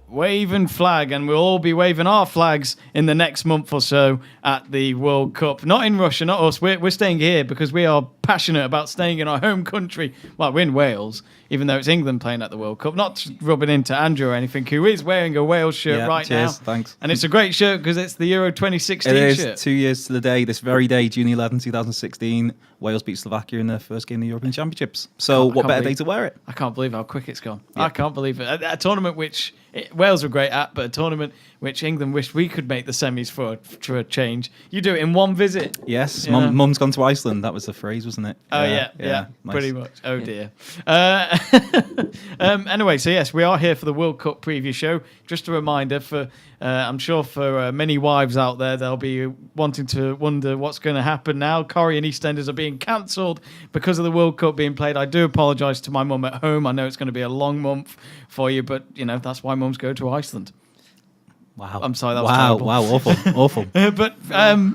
waving flag, and we'll all be waving our flags in the next month or so at the World Cup. Not in Russia, not us. We're staying here because we are passionate about staying in our home country. Well, we're in Wales, even though it's England playing at the World Cup. Not rubbing into Andrew or anything, who is wearing a Wales shirt right now. Thanks. And it's a great shirt because it's the Euro 2016 it is, shirt. 2 years to the day, this very day, June 11, 2016, Wales beat Slovakia in their first game of the European Championships. So what better day to wear it? I can't believe how quick it's gone. Yeah. I can't believe it. A tournament which Wales were great at, but a tournament which England wished we could make the semis for a change. You do it in one visit. Yes, Mum's gone to Iceland. That was the phrase, wasn't it? Oh, yeah, nice. Pretty much. Oh, dear. Anyway, so yes, we are here for the World Cup preview show. Just a reminder, I'm sure for many wives out there, they'll be wanting to wonder what's going to happen now. Corrie and EastEnders are being cancelled because of the World Cup being played. I do apologise to my mum at home. I know it's going to be a long month for you, but, that's why mums go to Iceland. Wow. I'm sorry, that was terrible. Wow, awful. But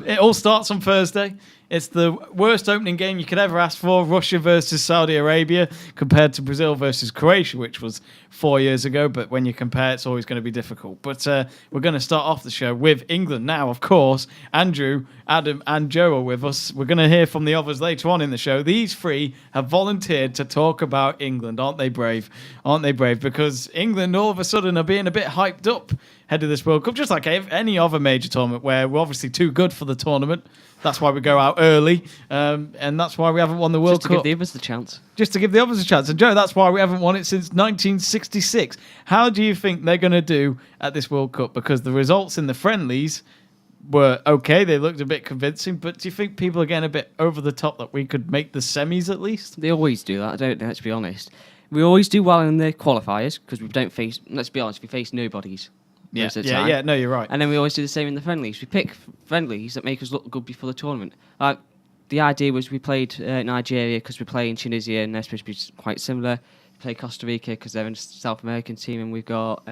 it all starts on Thursday. It's the worst opening game you could ever ask for. Russia versus Saudi Arabia compared to Brazil versus Croatia, which was 4 years ago. But when you compare, it's always going to be difficult. But we're going to start off the show with England now, of course. Andrew, Adam and Joe are with us. We're going to hear from the others later on in the show. These three have volunteered to talk about England. Aren't they brave? Aren't they brave? Because England all of a sudden are being a bit hyped up ahead of this World Cup, just like any other major tournament where we're obviously too good for the tournament. That's why we go out early, and that's why we haven't won the World Cup. Just to give the others the chance. Just to give the others a chance. And Joe, that's why we haven't won it since 1966. How do you think they're going to do at this World Cup? Because the results in the friendlies were okay. They looked a bit convincing. But do you think people are getting a bit over the top that we could make the semis at least? They always do that, don't they, let's be honest. We always do well in the qualifiers because we don't face, let's be honest, we face nobodies. Yeah, no, you're right. And then we always do the same in the friendlies. We pick friendlies that make us look good before the tournament. Like, the idea was we played Nigeria because we're playing Tunisia and they're supposed to be quite similar. We play Costa Rica because they're a South American team, and we've got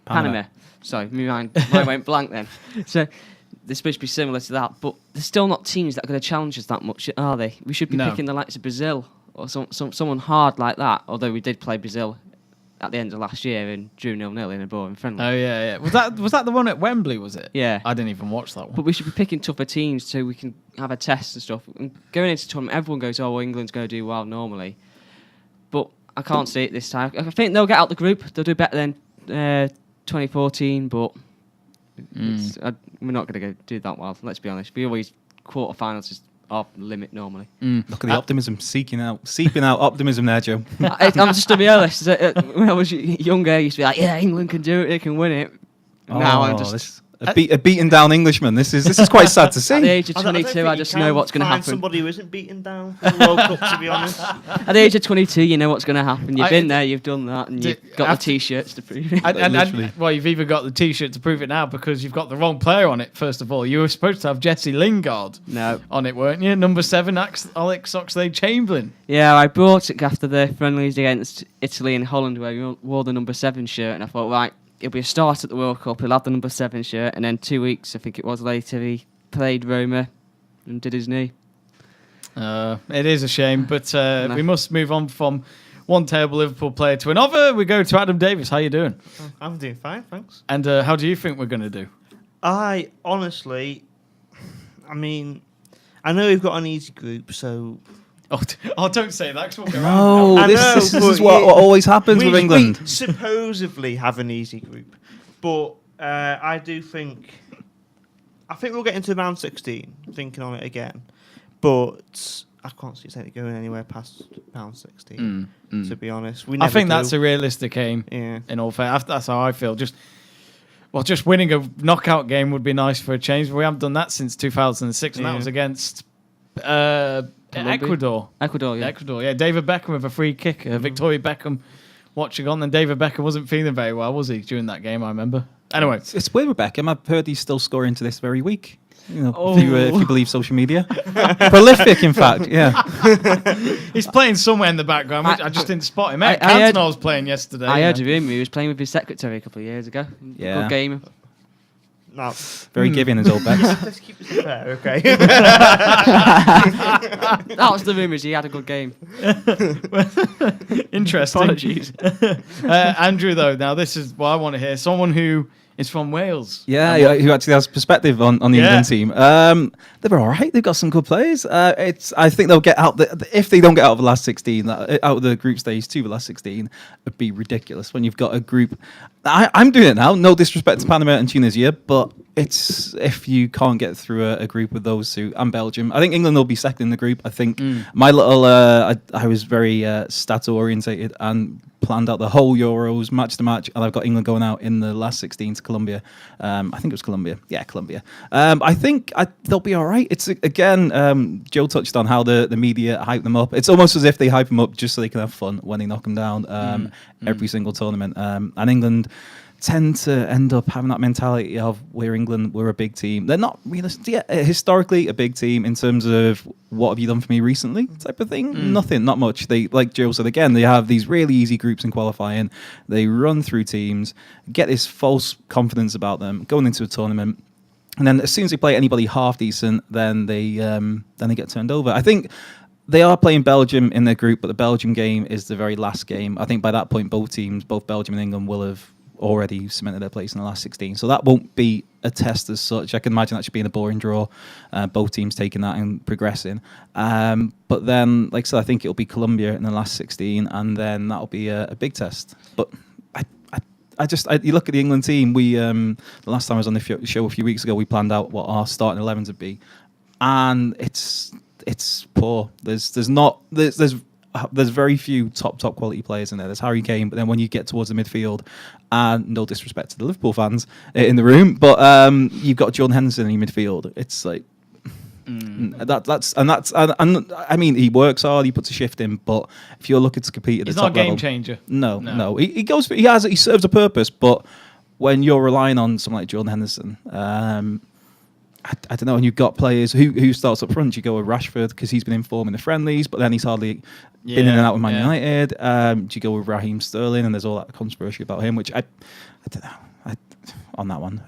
Panama. Sorry, mine went blank then. So they're supposed to be similar to that, but they're still not teams that are going to challenge us that much, are they? We should be picking the likes of Brazil or someone hard like that, although we did play Brazil at the end of last year and drew 0-0 in a boring friendly. Oh, yeah. Was that the one at Wembley, was it? Yeah. I didn't even watch that one. But we should be picking tougher teams so we can have a test and stuff. And going into the tournament, everyone goes, oh, well, England's going to do well normally. But I can't see it this time. I think they'll get out the group. They'll do better than 2014, but we're not going to do that well, let's be honest. We always, quarterfinals is off limit normally. Look at the optimism seeping out optimism there, Joe. I'm just a realist. When I was younger, I used to be like, yeah, England can do it, they can win it. Now I'm just a beaten down Englishman. This is quite sad to see. At the age of 22, I just know what's going to happen. Somebody who isn't beaten down for the World Cup, to be honest. At the age of 22, you know what's going to happen. You've been there, you've done that, and you've got the T-shirts to prove it. Well, you've even got the T-shirt to prove it now because you've got the wrong player on it, first of all. You were supposed to have Jesse Lingard on it, weren't you? Number 7, Alex Oxlade-Chamberlain. Yeah, I bought it after the friendlies against Italy and Holland where we wore the number 7 shirt, and I thought, right, it'll be a start at the World Cup. He'll have the number 7 shirt, and then 2 weeks, I think it was later, he played Roma and did his knee. It is a shame, but we must move on from one terrible Liverpool player to another. We go to Adam Davies. How you doing? I'm doing fine, thanks. And how do you think we're going to do? I honestly, I know we've got an easy group, so... don't say that, because we'll go No, this is what always happens with England. We supposedly have an easy group, but I think we'll get into round 16, thinking on it again, but I can't see it going anywhere past round 16, to be honest. I think that's a realistic aim, in all fair. That's how I feel. Just winning a knockout game would be nice for a change, but we haven't done that since 2006, and that was against... Ecuador, yeah. David Beckham with a free kick. Victoria Beckham watching on. Then David Beckham wasn't feeling very well, was he, during that game? I remember. Anyway, it's weird with Beckham. I've heard he's still scoring to this very week. If you believe social media, prolific, in fact. Yeah, he's playing somewhere in the background. I just didn't spot him. Cantona was playing yesterday. I heard of him. He was playing with his secretary a couple of years ago. Yeah, good game. No. Very giving his old bets. Let's keep this fair, okay? That was the rumours. He had a good game. Interesting. Apologies. Andrew, though, now this is what I want to hear. Someone who is from Wales. Yeah, who actually has perspective on the England team. They're all right. They've got some good players. I think they'll get out. If they don't get out of the last 16, out of the group stage to the last 16, it'd be ridiculous when you've got a group. I'm doing it now. No disrespect to Panama and Tunisia, but it's if you can't get through a group with those two and Belgium. I think England will be second in the group. I think my little. I was very stats orientated and planned out the whole Euros match to match, and I've got England going out in the last 16 to Colombia. I think it was Colombia. Yeah, Colombia. I think they'll be all right. It's again, Joe touched on how the media hype them up. It's almost as if they hype them up just so they can have fun when they knock them down every single tournament. And England tend to end up having that mentality of we're a big team. They're not realistic, historically a big team in terms of what have you done for me recently type of thing. Nothing, not much. They, like Joe said again, they have these really easy groups in qualifying. They run through teams, get this false confidence about them going into a tournament. And then as soon as they play anybody half decent, then they get turned over. I think they are playing Belgium in their group, but the Belgium game is the very last game. I think by that point, both Belgium and England, will have already cemented their place in the last 16. So that won't be a test as such. I can imagine that should be in a boring draw, both teams taking that and progressing. But then, like I said, I think it'll be Colombia in the last 16, and then that'll be a big test. But you look at the England team. We the last time I was on the show a few weeks ago, we planned out what our starting 11s would be, and it's poor. There's very few top quality players in there. There's Harry Kane, but then when you get towards the midfield, and no disrespect to the Liverpool fans in the room, but you've got Jordan Henderson in your midfield. It's like that's I mean, he works hard, he puts a shift in, but if you're looking to compete at the top level, he's not a game changer. No. He serves a purpose, but when you're relying on someone like Jordan Henderson, I don't know, and you've got players who starts up front. You go with Rashford because he's been in form in the friendlies, but then he's hardly been in and out with Man United. Do you go with Raheem Sterling? And there's all that controversy about him, which I don't know. On that one,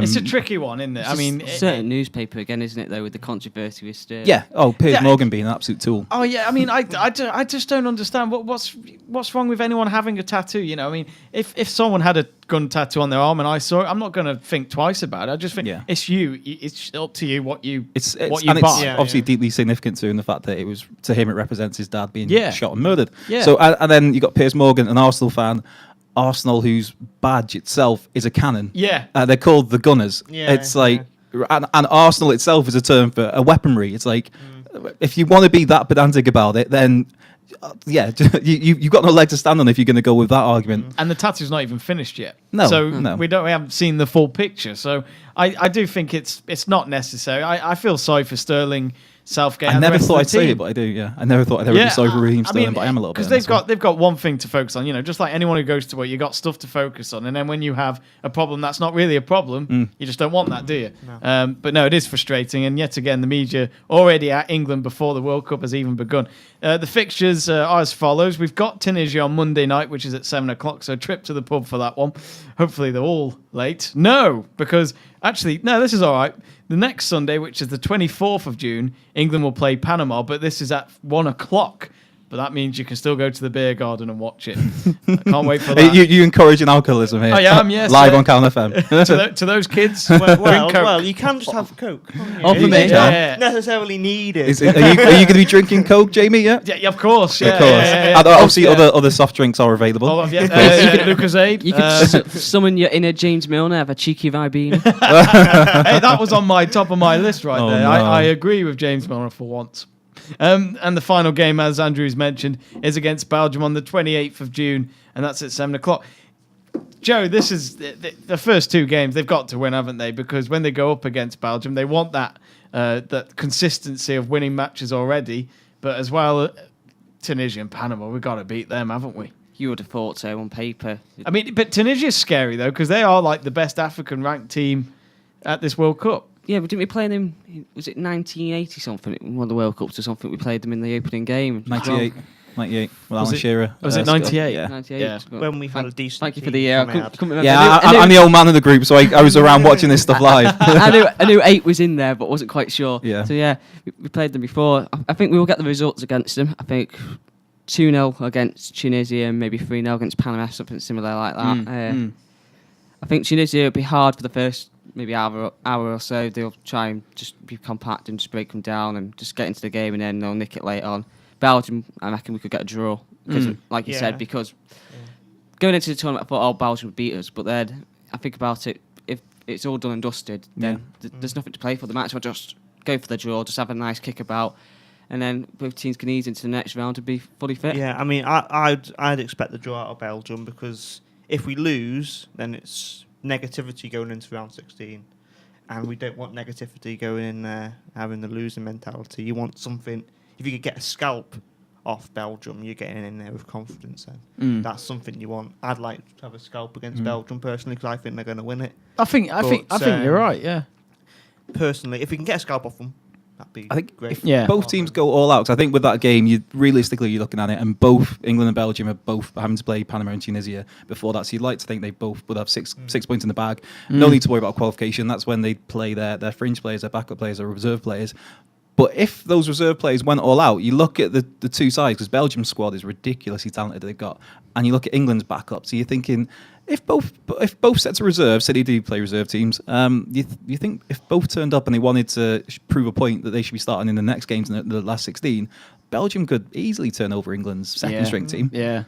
it's a tricky one, isn't it? I mean, certain newspaper again, isn't it? Though, with the controversy with Sterling. Yeah. Oh, Piers Morgan being an absolute tool. Oh yeah. I mean, I just don't understand what's wrong with anyone having a tattoo. You know, I mean, if someone had a gun tattoo on their arm and I saw it, I'm not going to think twice about it. I just think it's you. It's up to you what you buy. It's obviously deeply significant to him, the fact that to him it represents his dad being shot and murdered. Yeah. So and then you got Piers Morgan, an Arsenal fan. Arsenal, whose badge itself is a cannon. Yeah. They're called the Gunners. Yeah, it's like, and Arsenal itself is a term for a weaponry. It's like, if you want to be that pedantic about it, then you've got no leg to stand on if you're going to go with that argument. And the tattoo's not even finished yet. No. We haven't seen the full picture. So I do think it's not necessary. I feel sorry for Sterling, Southgate. I never thought I'd say it, but I do. Yeah, I never thought I'd ever be sorry for Raheem Sterling, but I am a little bit. Because they've got one thing to focus on. You know, just like anyone who goes to work, you got stuff to focus on. And then when you have a problem that's not really a problem, you just don't want that, do you? No. But no, it is frustrating. And yet again, the media already at England before the World Cup has even begun. The fixtures are as follows: we've got Tunisia on Monday night, which is at 7:00. So trip to the pub for that one. Hopefully they're all late. No, because actually, no, this is all right. The next Sunday, which is the 24th of June, England will play Panama, but this is at 1:00. But that means you can still go to the beer garden and watch it. I can't wait for that. You encouraging alcoholism here? I am, yes. Live on Calon FM. to those kids, well, you can just have Coke. Oh, for me? Yeah. Necessarily need it. Are you going to be drinking Coke, Jamie? Yeah, of course. Yeah, of course. And obviously, other soft drinks are available. Lucozade. You could summon your inner James Milner, have a cheeky Vibina. Hey, that was on my top of my list right there. No. I agree with James Milner for once. And the final game, as Andrew's mentioned, is against Belgium on the 28th of June, and that's at 7:00. Joe, this is the first two games they've got to win, haven't they? Because when they go up against Belgium, they want that consistency of winning matches already, but as well, Tunisia and Panama, we've got to beat them, haven't we? You would have thought so on paper. I mean, but Tunisia's scary, though, because they are like the best African-ranked team at this World Cup. Yeah, but didn't we play them, was it 1980 something, one of the World Cups or something? We played them in the opening game. 98. 98. Well, Was Alan it- Shearer. was it Scott. 98? Yeah. 98. Yeah. When we had a decent Thank you for team the year. I coming out. couldn't remember. Yeah, I knew- I'm the old man of the group, so I was around watching this stuff live. I knew 8 was in there, but wasn't quite sure. Yeah. So yeah, we played them before. I think we will get the results against them. I think 2-0 against Tunisia and maybe 3-0 against Panama, something similar like that. I think Tunisia will be hard for the first maybe hour or so. They'll try and just be compact and just break them down and just get into the game, and then they'll nick it late on. Belgium, I reckon we could get a draw. Because, like you said, because going into the tournament, I thought, Belgium would beat us. But then I think about it, if it's all done and dusted, then there's nothing to play for. The match will just go for the draw, just have a nice kick about, and then both teams can ease into the next round and be fully fit. Yeah, I mean, I'd expect the draw out of Belgium, because if we lose, then it's negativity going into round 16, and we don't want negativity going in there, having the losing mentality. You want something. If you could get a scalp off Belgium, you're getting in there with confidence. Then that's something you want. I'd like to have a scalp against Belgium personally, because I think they're going to win it. I think you're right. Yeah. Personally, if we can get a scalp off them, that'd be I think great. if both teams go all out, 'cause I think with that game, you're looking at it, and both England and Belgium are both having to play Panama and Tunisia before that. So you'd like to think they both would have six points in the bag. No need to worry about qualification. That's when they play their fringe players, their backup players, their reserve players. But if those reserve players went all out, you look at the two sides, because Belgium's squad is ridiculously talented they've got, and you look at England's backup. So you're thinking, if both sets of reserves, City do play reserve teams, you think if both turned up and they wanted to prove a point that they should be starting in the next games in the last 16, Belgium could easily turn over England's second string team. Yeah.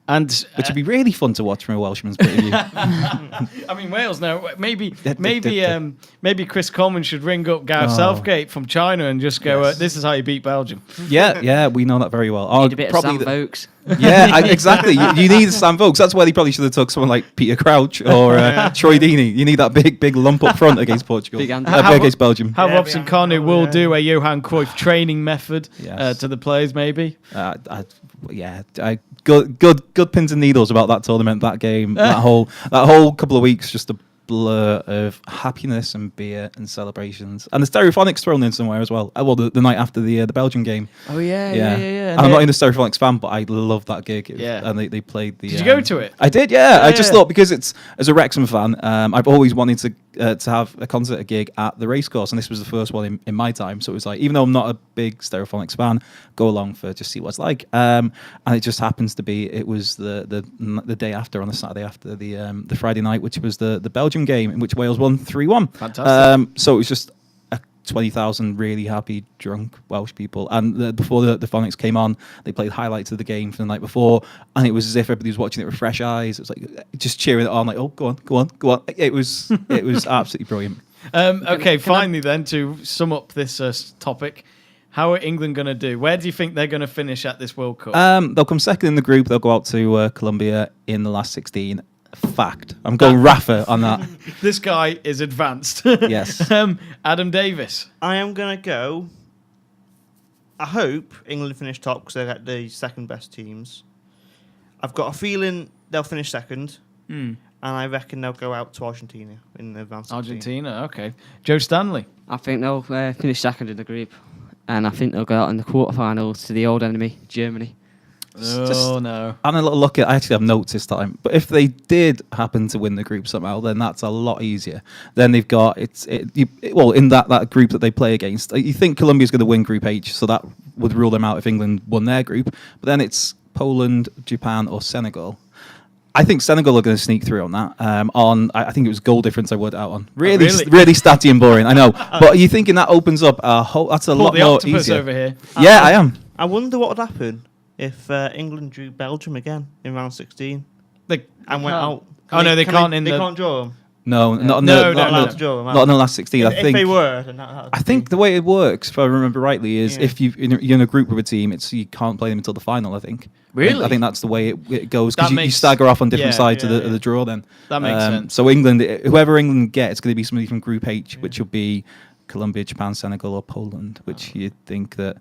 And Which would be really fun to watch from a Welshman's point of view. I mean, Wales now. Maybe Chris Coleman should ring up Gareth Southgate from China and just go, "This is how you beat Belgium." Yeah, we know that very well. Need a bit of Sam Vokes. Yeah, exactly. You need Sam Vokes. That's why they probably should have took someone like Peter Crouch or Troy Deeney. You need that big lump up front against Portugal, against Belgium. How Robson Kanu will do a Johan Cruyff training method to the players, maybe. Good pins and needles about that tournament, that game, that whole couple of weeks, just a blur of happiness and beer and celebrations, and the Stereophonics thrown in somewhere as well. Well, the night after the Belgian game. Oh yeah. And I'm not even a Stereophonics fan, but I love that gig. And they played the. Did you go to it? I did. Yeah. I just thought, because it's, as a Wrexham fan, I've always wanted to have a concert, a gig at the racecourse, and this was the first one in my time. So it was like, even though I'm not a big Stereophonics fan, go along for just see what it's like. And it just happens to be, it was the day after, on the Saturday after the Friday night, which was the Belgium game, in which Wales won 3-1. Fantastic. So it was just 20,000 really happy, drunk Welsh people. And before the Phonics came on, they played highlights of the game from the night before, and it was as if everybody was watching it with fresh eyes. It was like just cheering it on, like, oh, go on. It was absolutely brilliant. Okay, finally then, to sum up this topic, how are England going to do? Where do you think they're going to finish at this World Cup? They'll come second in the group. They'll go out to Colombia in the last 16. Fact. I'm going Rafa on that. This guy is advanced. Yes. Adam Davies. I am going to go. I hope England finish top, because they're the second best teams. I've got a feeling they'll finish second, and I reckon they'll go out to Argentina in the advanced 16. Argentina, okay. Joe Stanley. I think they'll finish second in the group, and I think they'll go out in the quarterfinals to the old enemy, Germany. No. And a little look at, I actually have notes this time, but if they did happen to win the group somehow, then that's a lot easier. Then they've got in that group that they play against, you think Colombia's going to win Group H, so that would rule them out if England won their group. But then it's Poland, Japan, or Senegal. I think Senegal are going to sneak through on that. I think it was goal difference I worked out on. Really statty and boring, I know. But you're thinking that opens up a whole. That's a lot more easier. Over here. Yeah, I am. I wonder what would happen if England drew Belgium again in round 16 and went out. They can't. They can't draw them. No, not in the last 16. If they were, then I think the way it works, if I remember rightly, is if you're in a group with a team, you can't play them until the final. I think. Really? I think that's the way it goes, because you stagger off on different sides of the draw. Then that makes sense. So whoever England gets, it's going to be somebody from Group H, which will be Colombia, Japan, Senegal, or Poland. Which you'd think that.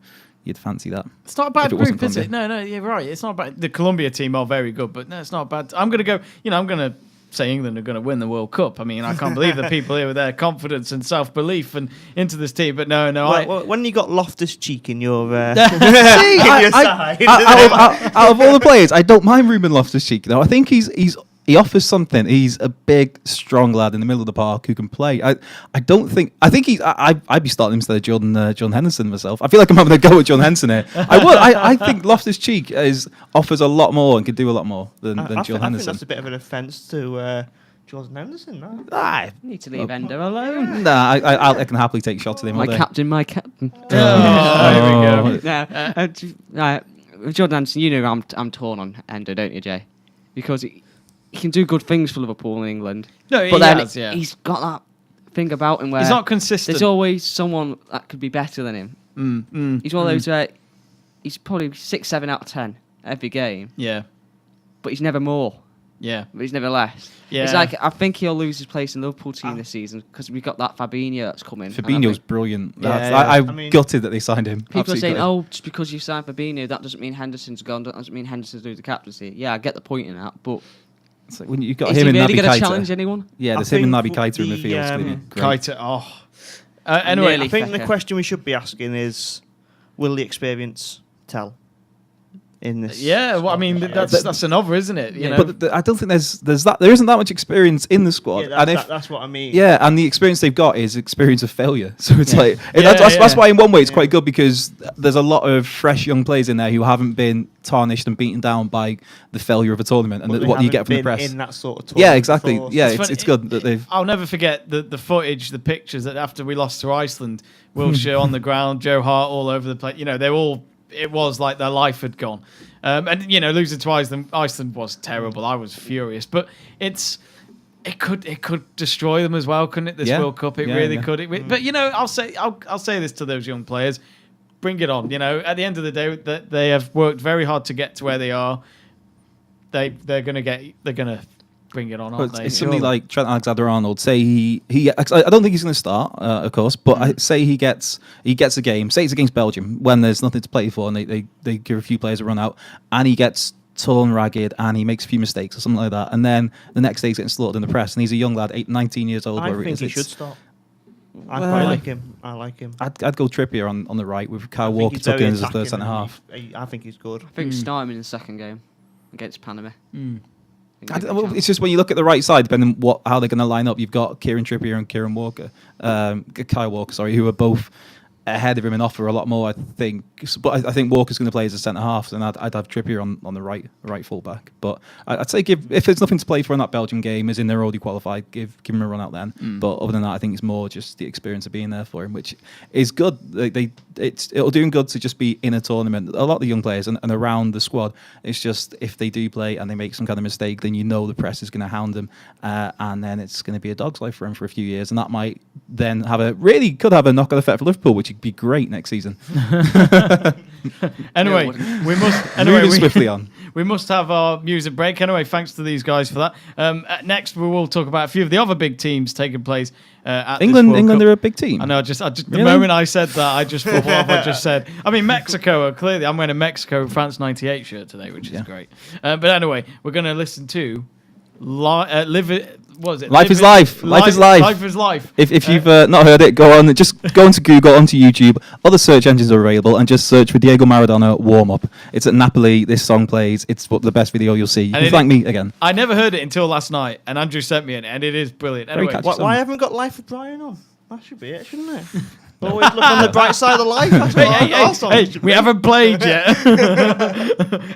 You'd fancy that. It's not a bad group, is it? No, you're right. It's not bad. The Colombia team are very good, but no, it's not bad. I'm going to go, I'm going to say England are going to win the World Cup. I mean, I can't believe the people here with their confidence and self-belief and into this team. But no, well, when you got Loftus-Cheek in your See, out of all the players, I don't mind Ruben Loftus-Cheek. Though I think he offers something. He's a big, strong lad in the middle of the park who can play. I'd be starting him instead of John Henderson myself. I feel like I'm having a go at John Henderson here. I would. I think Loftus-Cheek offers a lot more and could do a lot more than John Henderson. I think that's a bit of an offence to Jordan Henderson. No? I need to leave Endo alone. Nah, I can happily take shots at him. My all day. captain. There we go. Jordan Henderson, you know I'm torn on Endo, don't you, Jay? Because he can do good things for Liverpool and England. No, he but then has, yeah. he's got that thing about him where He's not consistent. there's always someone that could be better than him. He's one of those where he's probably 6, 7 out of 10 every game. Yeah. But he's never more. Yeah. But he's never less. Yeah. It's like, I think he'll lose his place in the Liverpool team this season because we've got that Fabinho that's coming. Fabinho's brilliant. Yeah, I'm gutted that they signed him. People are Absolutely saying, gutted. just because you signed Fabinho, that doesn't mean Henderson's gone, that doesn't mean Henderson's lose the captaincy. Yeah, I get the point in that, but It's like when you've got is him he and really Naby going to Keita. challenge anyone? Yeah, I there's him and think Naby Keita in the the, field. It's gonna be great. Kaita, anyway, Nearly I think the Fecker. question we should be asking is, will the experience tell in this? yeah, well, I mean, that's another, isn't it? You know? But I don't think there isn't that much experience in the squad. Yeah, and if that's what I mean. yeah, and the experience they've got is experience of failure. So it's Yeah. like Yeah, that's yeah. why in one way it's quite good because there's a lot of fresh young players in there who haven't been tarnished and beaten down by the failure of a tournament and But they what you get haven't from the been press. in that sort of Yeah, tournament exactly. before. Yeah, funny. it's good that they've. I'll never forget the footage, the pictures that after we lost to Iceland, Wilshere on the ground, Joe Hart all over the place. You know, it was like their life had gone. And you know, losing to Iceland was terrible. I was furious, but it could destroy them as well, couldn't it? This Yeah. World Cup, it Yeah, really yeah. could. But you know, I'll say this to those young players: bring it on. You know, at the end of the day, that they have worked very hard to get to where they are. They're gonna bring it on, aren't But they? it's somebody like Trent Alexander-Arnold. Say he I don't think he's going to start, of course, but I say he gets a game. Say it's against Belgium when there's nothing to play for, and they give a few players a run out, and he gets torn ragged, and he makes a few mistakes or something like that, and then the next day he's getting slaughtered in the press, and he's a young lad, 19 years old. I whatever it think is. he It's- should start. I Well, quite like him. I like him. I'd go Trippier on the right with Kyle I think Walker he's tucked very in as a third attacking centre and half. I think he's good. I think start him in the second game against Panama. Well, it's just when you look at the right side, depending on how they're going to line up, you've got Kieran Trippier and Kyle Walker, who are both ahead of him and offer a lot more, I think. But I think Walker's going to play as a centre half, and I'd have Trippier on the right full back. But I'd say if there's nothing to play for in that Belgium game, as in they're already qualified, give him a run out then. But other than that, I think it's more just the experience of being there for him, which is good. It'll do him good to just be in a tournament. A lot of the young players and around the squad, it's just if they do play and they make some kind of mistake, then you know the press is going to hound them, and then it's going to be a dog's life for him for a few years, and that might then could have a knock-on effect for Liverpool, which would be great next season. Anyway, Yeah, Moving swiftly on. We must have our music break. Anyway, thanks to these guys for that. Next, we will talk about a few of the other big teams taking place at England, this World Cup. they're a big team. I know. The Really? moment I said that, I just thought what have I just said. I mean, Mexico are clearly. I'm wearing a Mexico France '98 shirt today, which is great. But anyway, we're going to listen to what is it? Life is life. Life is life. Life is life. If you've not heard it, go onto Google, onto YouTube. Other search engines are available, and just search for Diego Maradona warm up. It's at Napoli. This song plays. It's the best video you'll see. You can thank me again. I never heard it until last night, and Andrew sent me it, and it is brilliant. Anyway, catchy. Why haven't we got Life of Brian on? That should be it, shouldn't it? Always look on the bright side of life. That's what our song should we be. haven't played yet.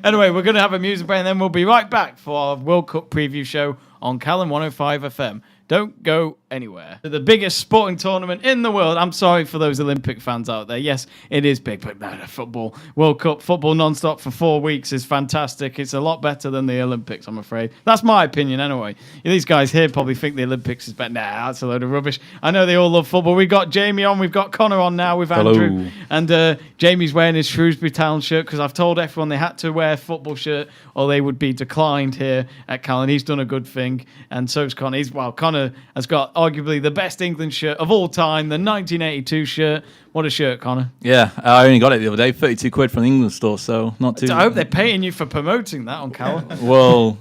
Anyway, we're going to have a music break, and then we'll be right back for our World Cup preview show on Calon 105 FM. Don't go anywhere. The biggest sporting tournament in the world. I'm sorry for those Olympic fans out there. Yes, it is big, but no, football, World Cup, football non-stop for 4 weeks is fantastic. It's a lot better than the Olympics, I'm afraid. That's my opinion anyway. These guys here probably think the Olympics is better. Nah, that's a load of rubbish. I know they all love football. We've got Jamie on. We've got Conor on now with Andrew. Hello. And Jamie's wearing his Shrewsbury Town shirt because I've told everyone they had to wear a football shirt or they would be declined here at Calon. He's done a good thing. And so's Conor. Conor has got arguably the best England shirt of all time, the 1982 shirt. What a shirt, Conor. Yeah, I only got it the other day, 32 quid from the England store, so not too... I hope they're paying you for promoting that on Calon. Well,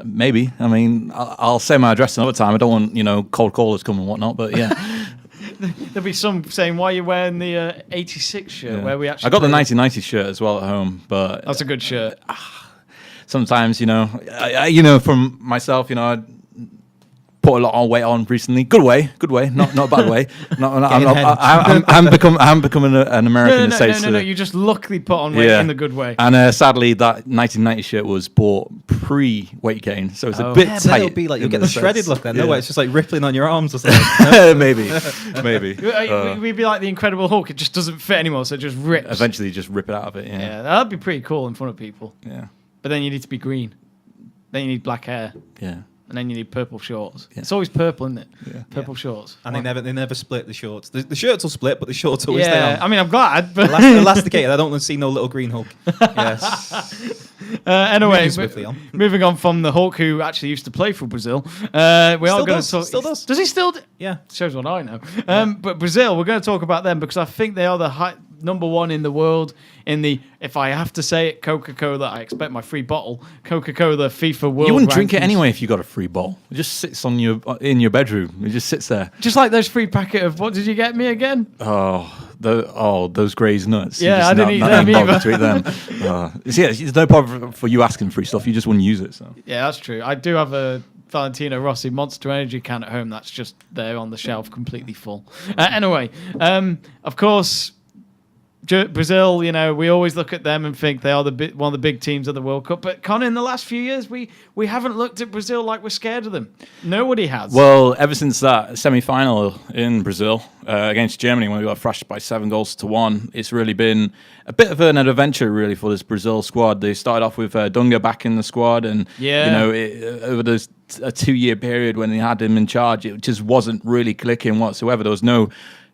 Maybe. I mean, I'll say my address another time. I don't want, cold callers come and whatnot, but yeah. There'll be some saying, why are you wearing the 86 shirt where we actually... I got the 1990 shirt as well at home, but... That's a good shirt. Sometimes, from myself, I put a lot of weight on recently. Good way, not a bad way. I'm becoming an American in the States. No. You just luckily put on weight in the good way. And sadly, that 1990 shirt was bought pre-weight gain, so it's a bit tight. It'll be like you'll get the shredded look then. No way, it's just like rippling on your arms or something. Maybe. We'd be like the Incredible Hulk. It just doesn't fit anymore, so it just rips. Eventually, just rip it out of it. Yeah, that'd be pretty cool in front of people. Yeah. But then you need to be green. Then you need black hair. Yeah. And then you need purple shorts. Yeah. It's always purple, isn't it? Yeah. Purple shorts. And they never split the shorts. The shirts will split, but the shorts always stay on. I mean, I'm glad. But Elasticated. I don't want to see no little green Hulk. Yes. Anyway, Swiftly on. moving on from the Hulk who actually used to play for Brazil, we are going to talk. Still does. Does he still? Yeah. Shows what I know. But Brazil, we're going to talk about them because I think they are the number one in the world in the, if I have to say it, Coca-Cola. I expect my free bottle. Coca-Cola FIFA World. You wouldn't drink it rankings. anyway if you got a free bottle. It just sits in your bedroom. It just sits there. Just like those free packet of, what did you get me again? Those Grey's nuts. Yeah, I didn't eat them either. To eat them. There's no problem for you asking free stuff. You just wouldn't use it. So. Yeah, that's true. I do have a Valentino Rossi Monster Energy can at home that's just there on the shelf, completely full. Anyway, of course, Brazil, we always look at them and think they are one of the big teams of the World Cup. But Conor, in the last few years, we haven't looked at Brazil like we're scared of them. Nobody has. Well, ever since that semi-final in Brazil against Germany, when we got thrashed by 7-1, it's really been a bit of an adventure, really, for this Brazil squad. They started off with Dunga back in the squad, and over this a 2-year period when they had him in charge, it just wasn't really clicking whatsoever. There was no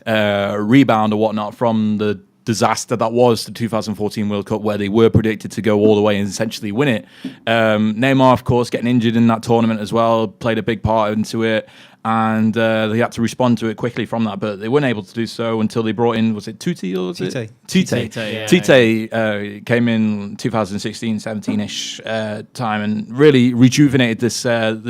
rebound or whatnot from the disaster that was the 2014 World Cup, where they were predicted to go all the way and essentially win it. Neymar, of course, getting injured in that tournament as well, played a big part into it. And they had to respond to it quickly from that, but they weren't able to do so until they brought in, was it Tuti or was it? Tite came in 2016, 17-ish time and really rejuvenated this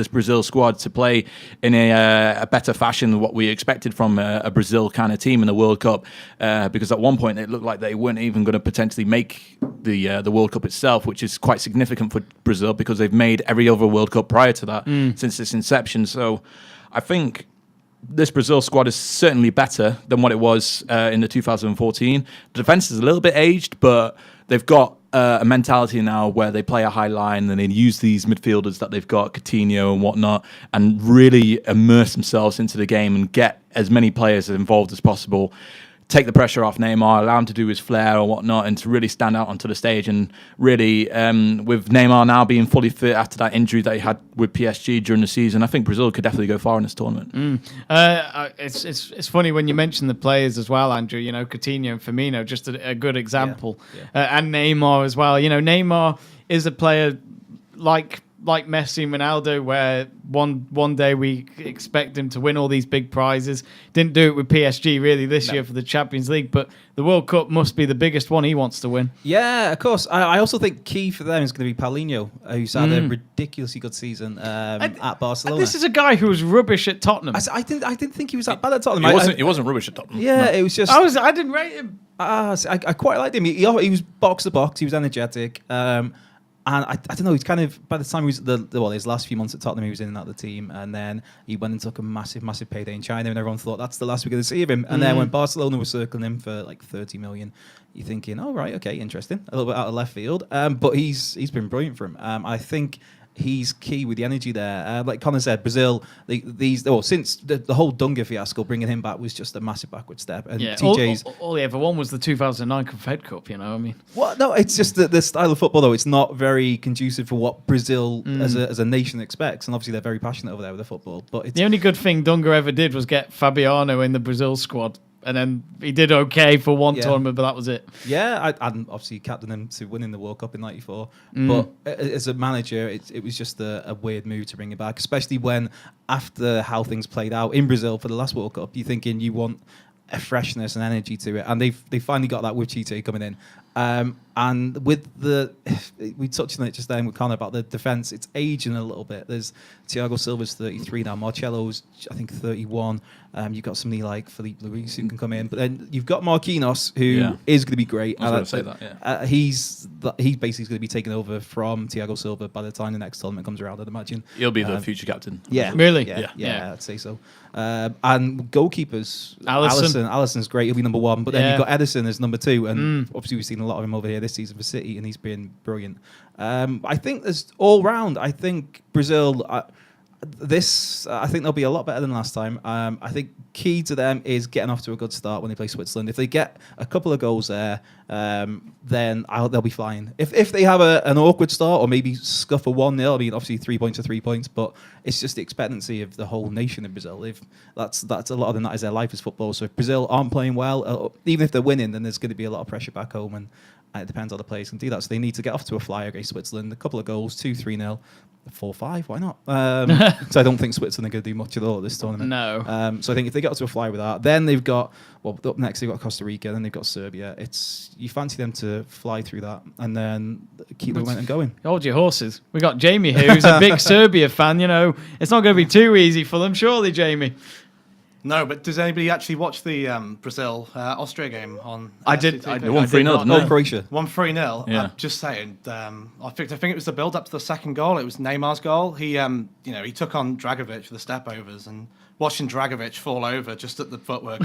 Brazil squad to play in a better fashion than what we expected from a Brazil kind of team in the World Cup. Because at one point it looked like they weren't even going to potentially make the World Cup itself, which is quite significant for Brazil because they've made every other World Cup prior to that since its inception. So I think this Brazil squad is certainly better than what it was in the 2014. The defense is a little bit aged, but they've got a mentality now where they play a high line and they use these midfielders that they've got, Coutinho and whatnot, and really immerse themselves into the game and get as many players involved as possible. Take the pressure off Neymar, allow him to do his flair or whatnot, and to really stand out onto the stage. And really, with Neymar now being fully fit after that injury that he had with PSG during the season, I think Brazil could definitely go far in this tournament. It's funny when you mention the players as well, Andrew. Coutinho and Firmino, just a good example, and Neymar as well. Neymar is a player like Messi and Ronaldo, where one day we expect him to win all these big prizes. Didn't do it with PSG really this year for the Champions League, but the World Cup must be the biggest one he wants to win. Yeah, of course. I also think key for them is going to be Paulinho, who's had a ridiculously good season at Barcelona. This is a guy who was rubbish at Tottenham. I didn't think he was that bad at Tottenham. He wasn't rubbish at Tottenham. Yeah, it was just... I didn't rate him. I quite liked him. He was box to box. He was energetic. And I don't know, he's kind of, by the time he was his last few months at Tottenham, he was in and out of the team. And then he went and took a massive, massive payday in China. And everyone thought, that's the last we're going to see of him. And then when Barcelona was circling him for like 30 million, you're thinking, oh, right, okay, interesting. A little bit out of left field. But he's been brilliant for him. I think he's key with the energy there. Like Conor said, Brazil, since the whole Dunga fiasco, bringing him back was just a massive backward step. And TJ's... All he ever won was the 2009 Confed Cup, Well, no, it's just that the style of football, though, it's not very conducive for what Brazil as a nation expects. And obviously they're very passionate over there with the football. But the only good thing Dunga ever did was get Fabiano in the Brazil squad. And then he did okay for one tournament, but that was it. Yeah, and obviously captained him to winning the World Cup in '94. But as a manager, it was just a weird move to bring him back, especially when after how things played out in Brazil for the last World Cup, you're thinking you want a freshness and energy to it. And they finally got that with Tite coming in. And with we touched on it just then with Conor about the defence, it's aging a little bit. There's Thiago Silva's 33 now, Marcelo's I think 31. You've got somebody like Felipe Luis who can come in, but then you've got Marquinhos who is going to be great. I was going to say that. He's basically going to be taking over from Thiago Silva by the time the next tournament comes around, I'd imagine. He'll be the future captain. Yeah, Really? Yeah, I'd say so. And goalkeepers, Alisson. Alisson's great. He'll be number 1. But then you've got Edison as number 2, and obviously we've seen a lot of him over here this season for City, and he's been brilliant. I think there's all round. I think Brazil. I think they'll be a lot better than last time. I think key to them is getting off to a good start when they play Switzerland. If they get a couple of goals there, then they'll be fine. If they have an awkward start or maybe scuff a 1-0, I mean, obviously 3 points are 3 points, but it's just the expectancy of the whole nation of Brazil. If that's a lot of them, that is their life as football. So if Brazil aren't playing well, even if they're winning, then there's going to be a lot of pressure back home, and it depends how the players can do that. So they need to get off to a flyer against Switzerland. A couple of goals, 2-3-0. 4-5, why not? So I don't think Switzerland are going to do much at all at this tournament. No. So I think if they get to a fly with that, then they've got, up next they've got Costa Rica, then they've got Serbia. You fancy them to fly through that and then keep the momentum going. Hold your horses. We got Jamie here, who's a big Serbia fan. It's not going to be too easy for them, surely, Jamie. No, but does anybody actually watch the Brazil-Austria game on? I did. SCTV? They won 3-0, didn't they? Croatia. 1-3-0. Yeah. I'm just saying. I think it was the build up to the second goal. It was Neymar's goal. He took on Dragovic for the step overs, and watching Dragovic fall over just at the footwork,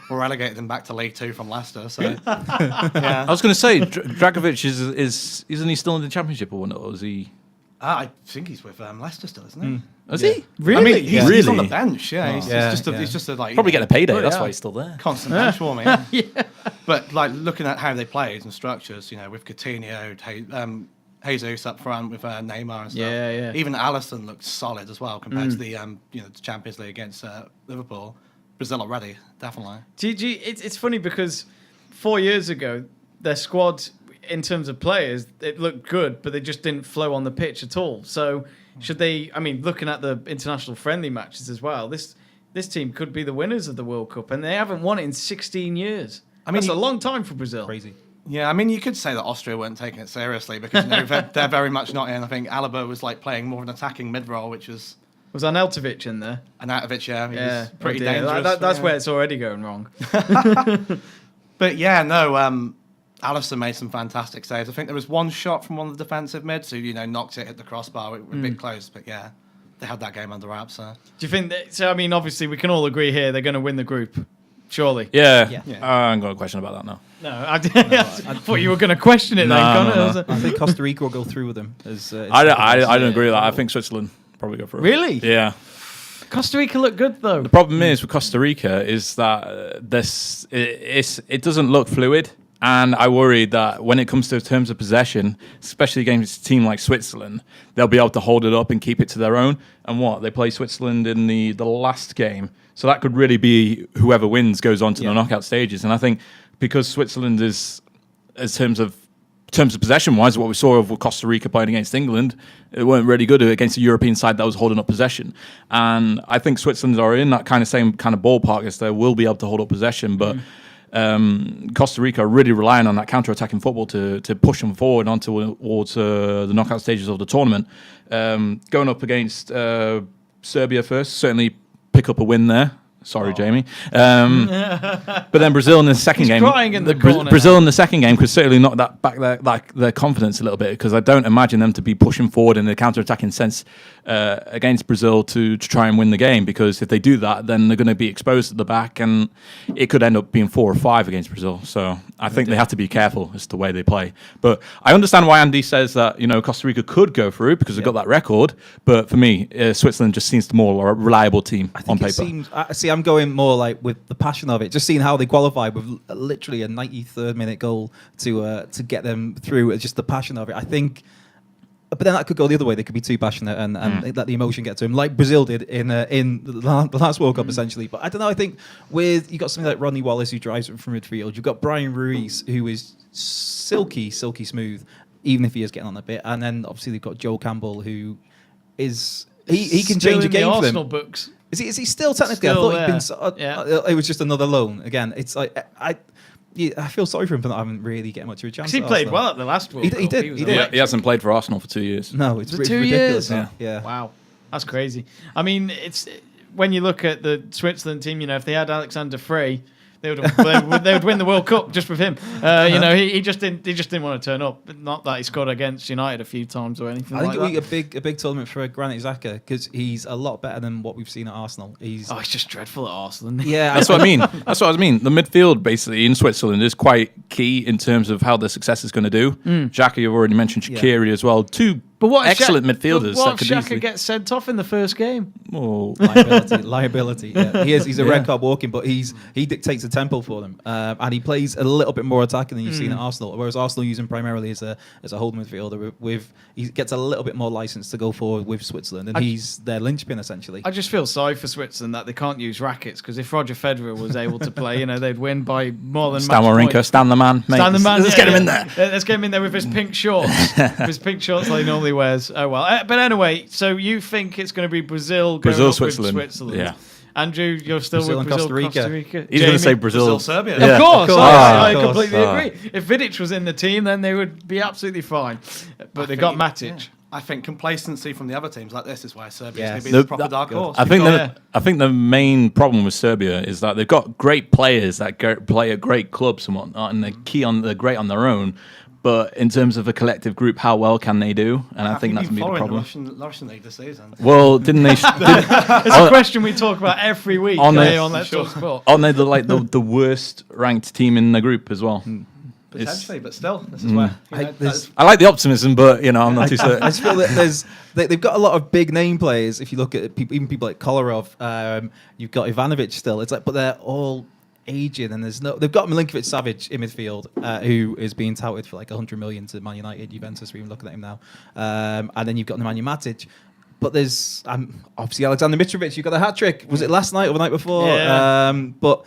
we relegated him back to League 2 from Leicester. So yeah. I was going to say, Dragovic isn't he still in the Championship or not? Or is he? I think he's with Leicester still, isn't he? Is he? Really? I mean, he's on the Really? bench. Yeah, he's just a like Probably getting a payday. Oh, That's yeah. why he's still there. Constant bench warming. Yeah. But like looking at how they played and structures, with Coutinho, Jesus up front with Neymar and stuff. Yeah. Even Alisson looked solid as well compared to the the Champions League against Liverpool. Brazil already, definitely. It's funny because 4 years ago, their squad, in terms of players, it looked good, but they just didn't flow on the pitch at all. So should they? I mean, looking at the international friendly matches as well, this team could be the winners of the World Cup, and they haven't won it in 16 years. I mean, that's a long time for Brazil. Crazy. Yeah, I mean, you could say that Austria weren't taking it seriously because they're very much not in. I think Alaba was like playing more of an attacking mid role, which was Arnautovic in there? Arnautovic. Yeah, he was Oh pretty dear. dangerous. That's where it's already going wrong. But yeah, no. Alisson made some fantastic saves. I think there was one shot from one of the defensive mids who, knocked it, hit the crossbar. We were a bit close, but yeah, they had that game under wraps. So. Do you think that? So I mean, obviously, we can all agree here they're going to win the group, surely. Yeah. Yeah. I ain't got a question about that now. No, I thought you were going to question it. No, then, no, Conor. no. I think Costa Rica will go through with them. I don't agree with that. I think Switzerland probably go for it. Really? Yeah. Costa Rica look good though. The problem is with Costa Rica is that it doesn't look fluid. And I worry that when it comes to terms of possession, especially against a team like Switzerland, they'll be able to hold it up and keep it to their own. And they play Switzerland in the last game. So that could really be whoever wins goes on to the knockout stages. And I think because Switzerland is, as terms of possession-wise, what we saw of Costa Rica playing against England, it weren't really good against a European side that was holding up possession. And I think Switzerland are in that same kind of ballpark as they will be able to hold up possession. But Costa Rica are really relying on that counter-attacking football to push them forward towards the knockout stages of the tournament. Going up against Serbia first, certainly pick up a win there. Sorry, Jamie. But then Brazil in the second game. Crying in the corner. Brazil in the second game could certainly knock that back their confidence a little bit, because I don't imagine them to be pushing forward in the counter-attacking sense against Brazil to try and win the game, because if they do that, then they're going to be exposed at the back, and it could end up being 4 or 5 against Brazil. So I think they have to be careful as to the way they play. But I understand why Andy says that Costa Rica could go through because they've got that record. But for me, Switzerland just seems the more reliable team on paper. I'm going more like with the passion of it. Just seeing how they qualified with literally a 93rd minute goal to get them through. It's just the passion of it. I think, but then that could go the other way. They could be too passionate and let the emotion get to them, like Brazil did in the last World Cup essentially. But I don't know. I think you got something like Rodney Wallace who drives it from midfield. You've got Brian Ruiz who is silky smooth, even if he is getting on a bit. And then obviously they've got Joe Campbell who is he can Still change a in the game for Arsenal them. books. Is he still technically? Still I thought he'd been. there. It was just another loan. Again, it's like I feel sorry for him for not having really getting much of a chance. He at played Arsenal. well at the last World He Cup. did, was he did. electric. He hasn't played for Arsenal for 2 years. No, it's Was it 2 ridiculous. years? Yeah. Wow, that's crazy. I mean, it's when you look at the Switzerland team. If they had Alexander Frey, they would win the World Cup just with him. He just didn't want to turn up. Not that he scored against United a few times or anything I think like it'll that. be a big tournament for Granit Xhaka because he's a lot better than what we've seen at Arsenal. He's Just dreadful at Arsenal. yeah, That's what I mean. That's what I mean. The midfield, basically, in Switzerland is quite key in terms of how the success is going to do. Xhaka, you've already mentioned Shaqiri as well. Two But what if excellent midfielders. What that if could Xhaka easily- gets sent off in the first game? Oh. liability. Yeah. He's a red card walking, but he dictates the tempo for them, and he plays a little bit more attacking than you've seen at Arsenal. Whereas Arsenal use him primarily as a holding midfielder. He gets a little bit more license to go forward with Switzerland, and he's their linchpin essentially. I just feel sorry for Switzerland that they can't use rackets because if Roger Federer was able to play, they'd win by more than Stan match Wawrinka, points. Stan the man. Mate. Stan the man. Let's get him in there. Let's get him in there with his pink shorts. His pink shorts that he normally wears. Oh well. But anyway, so you think it's going to be Brazil, going up with Switzerland. Yeah. Andrew, you're still Brazil with and Brazil, Costa Rica. He's going to say Jamie? Brazil. Serbia. Yeah. Of course, Of course, I of course. completely agree. If Vidic was in the team, then they would be absolutely fine. But they got Matic. I think complacency from the other teams like this is why Serbia's Yes. going to be The- the proper that- dark horse. I think Yeah. the main problem with Serbia is that they've got great players that play at great clubs and whatnot, and they're great on their own. But in terms of a collective group, how well can they do? And I think that's going to be the following problem. the Russian league this season. Well, didn't they? It's a question we talk about every week On the- here on Let's Talk Sport. Aren't they the worst ranked team in the group as well? Potentially, but still, this is where I like the optimism, but I'm not too certain. I just feel that they've got a lot of big name players. If you look at people, even people like Kolarov, you've got Ivanovic still. It's like, but they're all aging, and they've got Milinkovic-Savic in midfield, who is being touted for like 100 million to Man United, Juventus. We're even looking at him now, and then you've got Nemanja Matic. But there's obviously Alexander Mitrovic. You got a hat trick. Was it last night or the night before? Yeah. But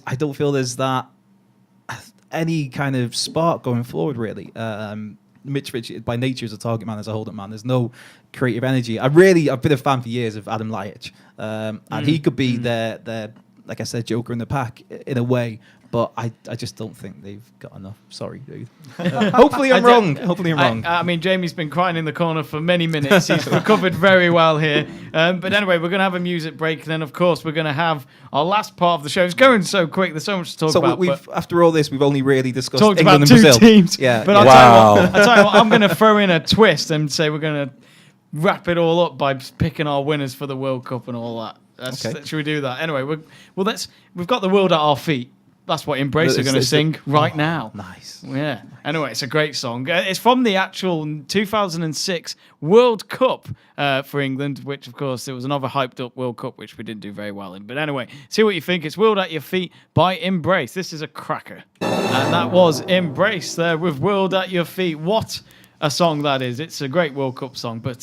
I don't feel there's that any kind of spark going forward really. Mitrovic by nature is a target man, as a holding man. There's no creative energy. I've been a fan for years of Adam Ljajic, and he could be their like I said, joker in the pack in a way. But I just don't think they've got enough. Sorry, dude. Hopefully I'm wrong. Hopefully I'm wrong. I mean, Jamie's been crying in the corner for many minutes. He's recovered very well here. But anyway, we're going to have a music break. And then, of course, we're going to have our last part of the show. It's going so quick. There's so much to talk So about. we've after all this, we've only really discussed talked England about and two Brazil. teams. Yeah. But yeah. Wow. I'll tell you what, I'm going to throw in a twist and say we're going to wrap it all up by picking our winners for the World Cup and all that. Okay. Should we do that? Anyway, we've got the world at our feet. That's what Embrace are It's- going to it's a- sing right now. Nice. Yeah. Anyway, it's a great song. It's from the actual 2006 World Cup for England, which, of course, it was another hyped up World Cup, which we didn't do very well in. But anyway, see what you think. It's World at Your Feet by Embrace. This is a cracker. And that was Embrace there with World at Your Feet. What a song that is. It's a great World Cup song, but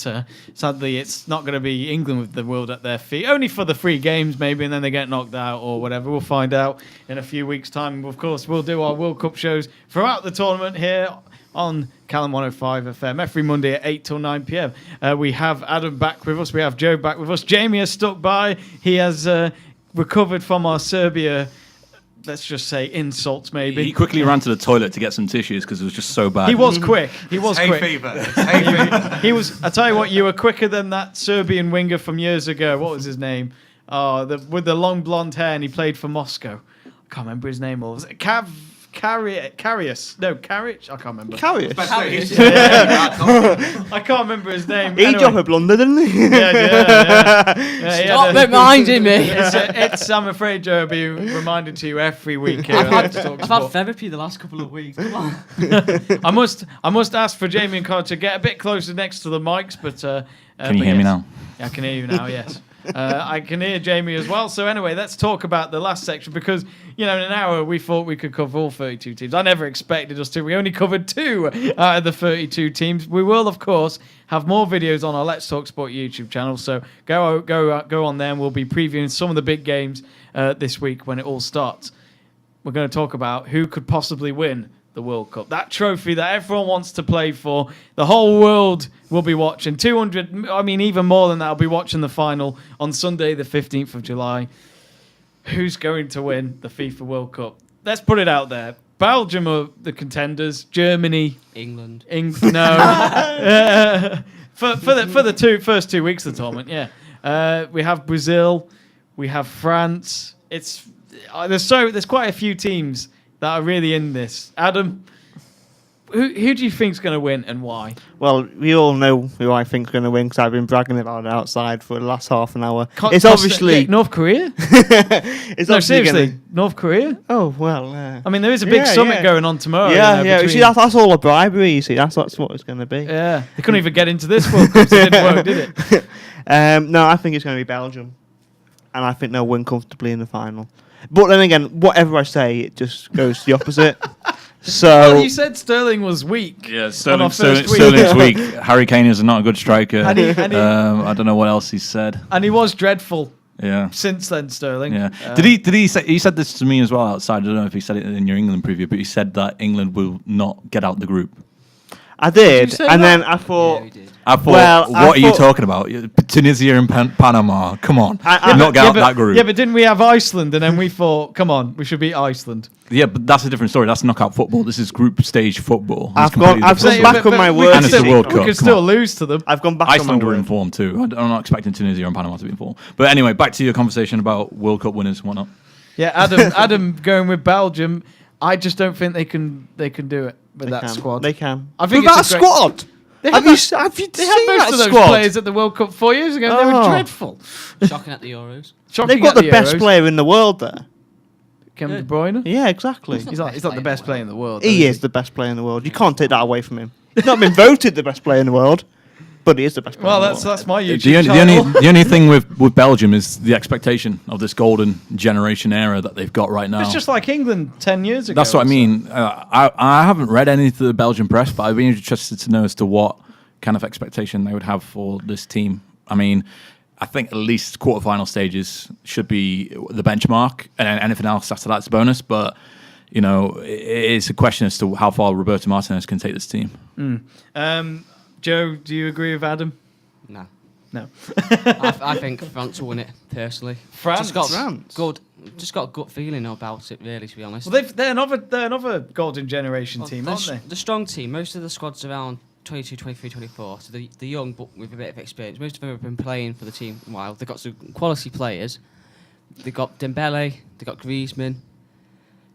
sadly it's not going to be England with the world at their feet. Only for the 3 games maybe, and then they get knocked out or whatever. We'll find out in a few weeks' time. Of course, we'll do our World Cup shows throughout the tournament here on Calon 105 FM every Monday at 8 till 9 p.m. We have Adam back with us. We have Joe back with us. Jamie has stuck by. He has recovered from our Serbia, let's just say, insults maybe. He quickly ran to the toilet to get some tissues because it was just so bad. He was quick. He was hay quick. fever. It's hay fever. He was. I tell you what, you were quicker than that Serbian winger from years ago. What was his name? With the long blonde hair, and he played for Moscow. I can't remember his name. Or was it Karius? No, Karic. I can't remember. Carrier. I can't remember his name. He Anyway. dropped a blunder, didn't he? Yeah. He Stop had reminding me. it's I'm afraid, Joe, be reminded to you every week here. I've had therapy the last couple of weeks. Come on. I must ask for Jamie and Conor to get a bit closer next to the mics, but Can you hear me now? Yeah, I can hear you now. Yes. I can hear Jamie as well. So anyway, let's talk about the last section because, in an hour we thought we could cover all 32 teams. I never expected us to. We only covered 2 out of the 32 teams. We will, of course, have more videos on our Let's Talk Sport YouTube channel. So go on there and we'll be previewing some of the big games this week when it all starts. We're going to talk about who could possibly win the World Cup. That trophy that everyone wants to play for. The whole world will be watching. 200, even more than that, will be watching the final on Sunday, the 15th of July. Who's going to win the FIFA World Cup? let's put it out there. Belgium are the contenders. Germany, England. No. For the first 2 weeks of the tournament, yeah. We have Brazil, we have France. There's quite a few teams that are really in this. Adam, who do you think's going to win and why? Well, we all know who I think's going to win because I've been bragging about it outside for the last half an hour. It's obviously North Korea. it's No, obviously seriously, North Korea. Oh well. I mean, there is a big summit going on tomorrow. Yeah, yeah. You between- see, that's all a bribery. You see, that's what it's going to be. Yeah, they couldn't even get into this World Cup. So it didn't work, did it? No, I think it's going to be Belgium, and I think they'll win comfortably in the final. But then again, whatever I say, it just goes the opposite. So Well, you said Sterling was weak. Yeah, on our first week. Sterling's weak. Harry Kane is not a good striker. And he- I don't know what else he said. And he was dreadful Yeah. since then, Sterling. Yeah. Did he say, he said this to me as well outside? I don't know if he said it in your England preview, but he said that England will not get out the group. I did, say and that? then I thought. Yeah, he did. I thought, Well, I what are you thought- talking about? Tunisia and Panama. Come on. I- not get out but, that group. Yeah, but didn't we have Iceland? And then we thought, come on, we should beat Iceland. Yeah, but that's a different story. That's knockout football. This is group stage football. It's I've completely gone- I've different. gone back on my we word. could And it's still- the World We Cup, could come still on. lose to them. I've gone back Iceland on my are in word. form too. I'm not expecting Tunisia and Panama to be in form. But anyway, back to your conversation about World Cup winners and whatnot. Yeah, Adam going with Belgium. I just don't think they can do it with They that can. squad. They can. I think With it's that a great- squad. They Have had you that- have you They seen had most that of those squad? players at the World Cup 4 years ago. They were Oh. dreadful. Shocking at the Euros. Shocking They've got at the best Euros. player in the world there. Kevin De Bruyne. Yeah, exactly. He's not the best player in the world. He is the best player in the world. You can't take that away from him. He's not been voted the best player in the world, but he is the best player. Well, in the world. that's my The YouTube only, channel. the only thing with Belgium is the expectation of this golden generation era that they've got right now. It's just like England 10 years ago. That's what I or so. mean. I haven't read any of the Belgian press, but I'd be interested to know as to what kind of expectation they would have for this team. I mean, I think at least quarterfinal stages should be the benchmark, and then anything else after that's a bonus. But you know, it's a question as to how far Roberto Martinez can take this team. Joe, do you agree with Adam? No. No. I think France will win it, personally. France? Just got France? just got a gut feeling about it, really, to be honest. Well, they're another golden generation team, aren't they? The strong team. Most of the squad's around 22, 23, 24. So the young, but with a bit of experience. Most of them have been playing for the team a while. They've got some quality players. They've got Dembele. They've got Griezmann.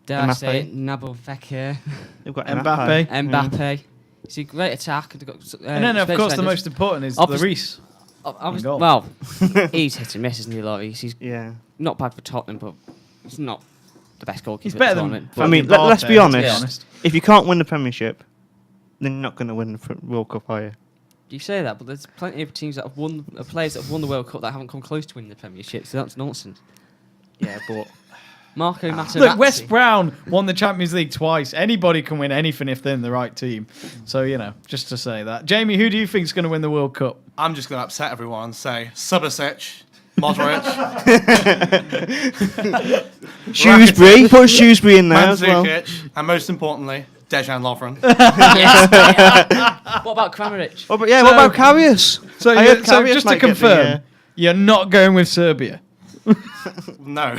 Dare I say it? Nabil Fekir. They've got Mbappe. Mbappe. It's a great attack. They've got, And then, of course, the defenders. most important is Obviously- Lloris. goal. Well, he's hit and miss, isn't he, Lloris? He's Yeah. not bad for Tottenham, but he's not the best goalkeeper. He's at better the than. tournament. I mean, fucking let's be Mbappe, to honest. If you can't win the Premiership, then you're not going to win the World Cup, are you? You say that, but there's plenty of teams that have won, players that have won the World Cup that haven't come close to winning the Premiership. So that's nonsense. Yeah, but Marco Materazzi. Look, West Brown won the Champions League twice. Anybody can win anything if they're in the right team. So, you know, just to say that. Jamie, who do you think is going to win the World Cup? I'm just going to upset everyone and say Subasic, Modric, Shrewsbury, put Shrewsbury in there as well. Mandzukic, and most importantly, Dejan Lovren. What about Kramaric? Oh, but yeah, So- what about Karius? So, I heard so Karius just might to get the, confirm, you're not going with Serbia. No.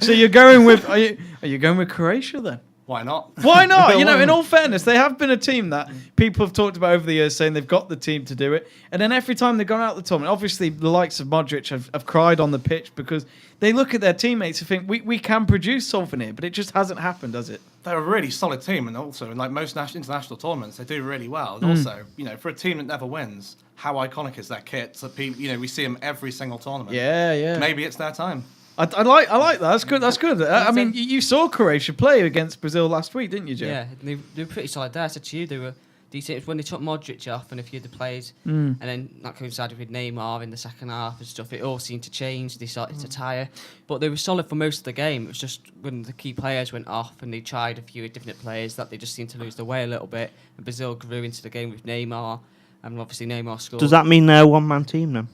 So you're going with... Are you going with Croatia then? Why not? Why not? You know, in all fairness, they have been a team that people have talked about over the years saying they've got the team to do it. And then every time they've gone out the tournament, obviously the likes of Modric have cried on the pitch because they look at their teammates and think, we can produce something here, but it just hasn't happened, has it? They're a really solid team, and also in like most international tournaments, they do really well. And also, you know, for a team that never wins, how iconic is that kit? So people, you know, we see them every single tournament. Yeah. Maybe it's their time. I like that. That's good. That's good. I mean, you saw Croatia play against Brazil last week, didn't you, Joe? Yeah, they were pretty solid there. I said to you, they were decent. It was when they took Modric off and a few of the players, and then that coincided with Neymar in the second half and stuff. It all seemed to change. They started to tire, but they were solid for most of the game. It was just when the key players went off and they tried a few different players that they just seemed to lose their way a little bit. And Brazil grew into the game with Neymar, and obviously Neymar scored. Does that mean they're a one-man team then?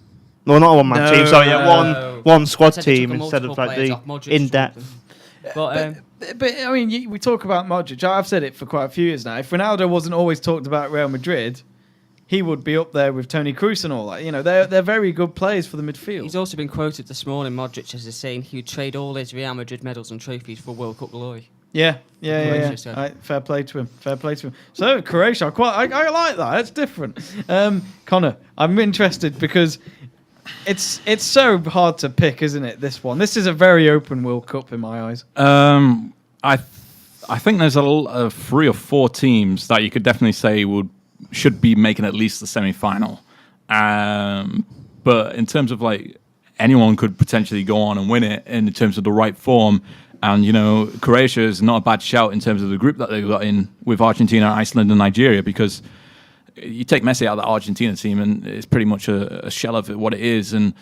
Well, not a one-man team, sorry, no. one squad I said they team took instead of multiple like players the off. Modric in-depth. But But I mean, we talk about Modric. I've said it for quite a few years now. If Ronaldo wasn't always talked about Real Madrid, he would be up there with Toni Kroos and all that. You know, they're very good players for the midfield. He's also been quoted this morning, Modric, as saying he would trade all his Real Madrid medals and trophies for World Cup glory. Yeah. Croatia, Right, fair play to him. So Croatia, I like that. It's different. Conor, I'm interested because it's so hard to pick, isn't it? This one. This is a very open World Cup in my eyes. I think there's 3 or 4 teams that you could definitely say should be making at least the semi-final. But in terms of like anyone could potentially go on and win it in terms of the right form. And, you know, Croatia is not a bad shout in terms of the group that they've got in with Argentina, Iceland and Nigeria, because you take Messi out of the Argentina team and it's pretty much a shell of what it is. And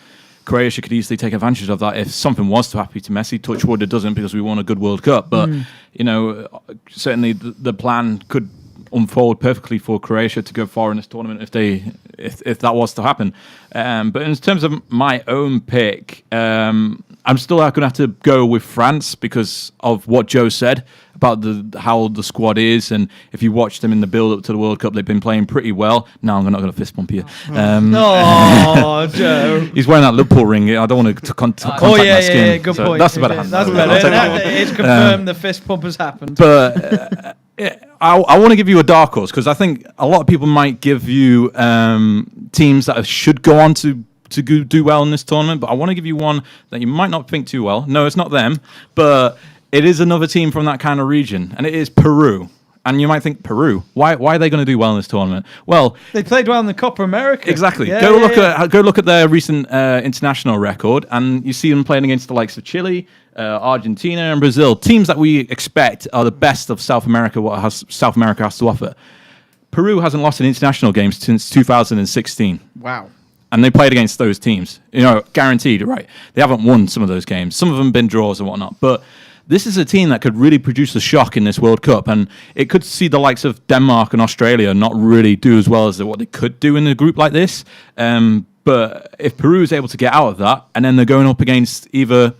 Croatia could easily take advantage of that if something was to happen to Messi. Touch wood, it doesn't, because we won a good World Cup. But, you know, certainly the plan could unfold perfectly for Croatia to go far in this tournament if that was to happen. But in terms of my own pick, I'm still going to have to go with France because of what Joe said about how the squad is, and if you watch them in the build-up to the World Cup, they've been playing pretty well. No, I'm not going to fist bump you. No, Joe. He's wearing that Liverpool ring. I don't want to contact my skin. Yeah, good point. That's a better hand. That's better. It's confirmed the fist pump has happened. But I want to give you a dark horse because I think a lot of people might give you teams that should go on to do well in this tournament, but I want to give you one that you might not think too well. No, it's not them, but it is another team from that kind of region, and it is Peru. And you might think, Peru, why are they going to do well in this tournament? Well, they played well in the Copa America. Exactly. Go look at their recent international record, and you see them playing against the likes of Chile, Argentina, and Brazil, teams that we expect are the best of South America. What South America has to offer. Peru hasn't lost an international game since 2016. Wow. And they played against those teams. You know, guaranteed, right? They haven't won some of those games. Some of them have been draws and whatnot. But this is a team that could really produce a shock in this World Cup. And it could see the likes of Denmark and Australia not really do as well as what they could do in a group like this. But if Peru is able to get out of that, and then they're going up against either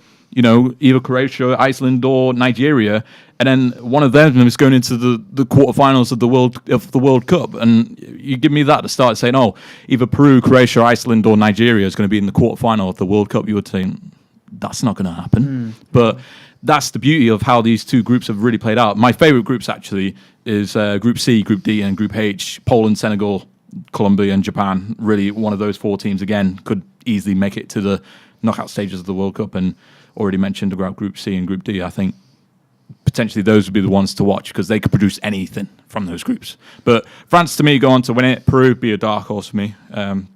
Croatia, Iceland, or Nigeria, and then one of them is going into the quarterfinals of the World Cup, and you give me that to start saying, oh, either Peru, Croatia, Iceland, or Nigeria is going to be in the quarterfinal of the World Cup, you would say that's not going to happen. But that's the beauty of how these two groups have really played out. My favorite groups actually is Group C, Group D, and Group H. Poland, Senegal, Colombia, and Japan. Really, one of those 4 teams again could easily make it to the knockout stages of the World Cup. And already mentioned about Group C and Group D. I think potentially those would be the ones to watch because they could produce anything from those groups. But France, to me, go on to win it. Peru be a dark horse for me. Don't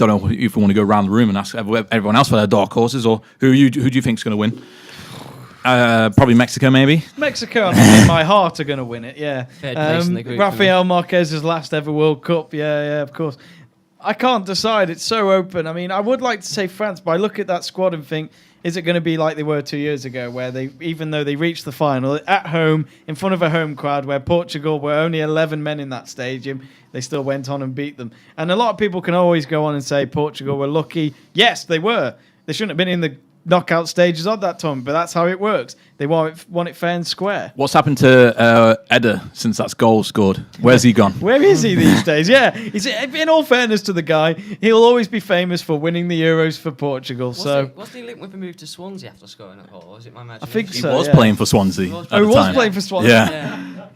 know if we want to go around the room and ask everyone else for their dark horses, or who do you think is going to win? Probably Mexico, maybe. Mexico, I think in my heart are going to win it. Yeah. Third place in the group, Rafael Marquez's last ever World Cup. Yeah, of course. I can't decide. It's so open. I mean, I would like to say France, but I look at that squad and think, is it going to be like they were 2 years ago, where they, even though they reached the final at home in front of a home crowd, where Portugal were only 11 men in that stadium, they still went on and beat them. And a lot of people can always go on and say Portugal were lucky. Yes, they were. They shouldn't have been in the knockout stages of that tournament, but that's how it works. They won it fair and square. What's happened to Eder since that goal scored? Where's he gone? Where is he these days? Yeah, in all fairness to the guy, he'll always be famous for winning the Euros for Portugal. Wasn't he linked with a move to Swansea after scoring that goal? Or is it my imagination? I think He so. was playing for Swansea. He was playing for Swansea. Yeah.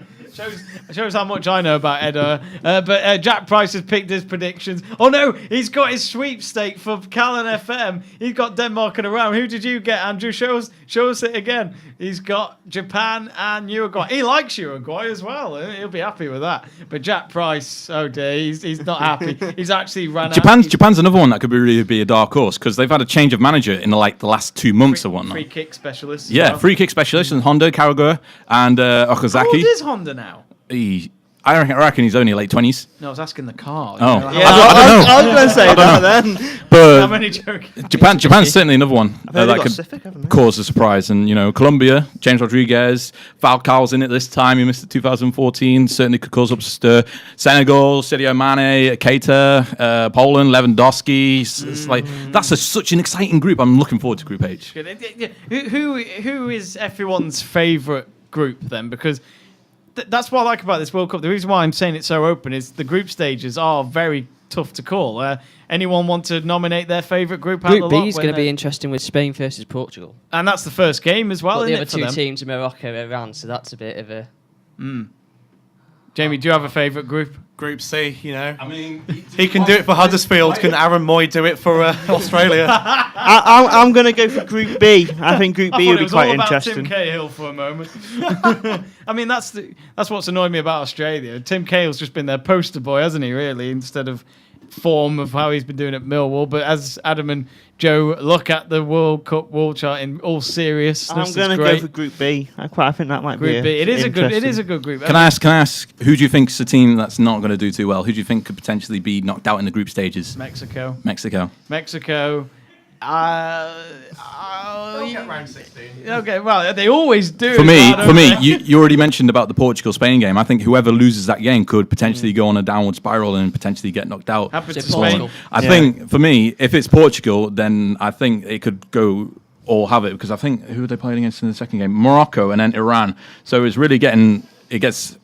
Shows how much I know about Eder. But Jack Price has picked his predictions. Oh no, he's got his sweepstake for Calon FM. He's got Denmark and around. Who did you get, Andrew? Show us it again. He's got Japan and Uruguay. He likes Uruguay as well. He'll be happy with that. But Jack Price, oh dear, he's not happy. He's actually run out. Japan's another one that could really be a dark horse because they've had a change of manager in the last 2 months or whatnot. Free kick specialist. Yeah, well. free kick specialist and Honda, Karagura, and Okazaki. How old is Honda now? I reckon he's only late 20s. No, I was asking the card. Oh. Yeah, I was going to say that then. But I'm only joking. Japan's certainly another one that could Pacific, cause a surprise. And, Colombia, James Rodriguez, Falcao's in it this time. He missed it 2014. Certainly could cause up a stir. Senegal, Sadio Mane, Keita, Poland, Lewandowski. It's like, that's such an exciting group. I'm looking forward to Group H. Who is everyone's favourite group then? Because that's what I like about this World Cup. The reason why I'm saying it's so open is the group stages are very tough to call. Anyone want to nominate their favourite group? Out Group of the lot B is when going to be they're- interesting with Spain versus Portugal. and that's the first game as well. But the Isn't other it, for two them? teams are Morocco and Iran, so that's a bit of a... Jamie, do you have a favourite group? Group C, you know. I mean, he can do it for Huddersfield. Can Aaron Moy do it for Australia? I'm going to go for Group B. I think Group I B thought will it be was all quite about interesting. Tim Cahill for a moment. I mean, that's what's annoyed me about Australia. Tim Cahill's just been their poster boy, hasn't he? Really, instead of form of how he's been doing at Millwall. But as Adam and Joe look at the World Cup wall chart in all seriousness, I'm going to go for Group B. I think that might Group be B. It is a good group. Can I ask, who do you think's a team that's not going to do too well? Who do you think could potentially be knocked out in the group stages? Mexico. Mexico. They'll get round 16. Okay, well, they always do. For me, don't they? you already mentioned about the Portugal-Spain game. I think whoever loses that game could potentially go on a downward spiral and potentially get knocked out. Happens to So Spain. Portugal. I think, for me, if it's Portugal, then I think it could go or have it, because I think, who are they playing against in the second game? Morocco and then Iran. So it's really it gets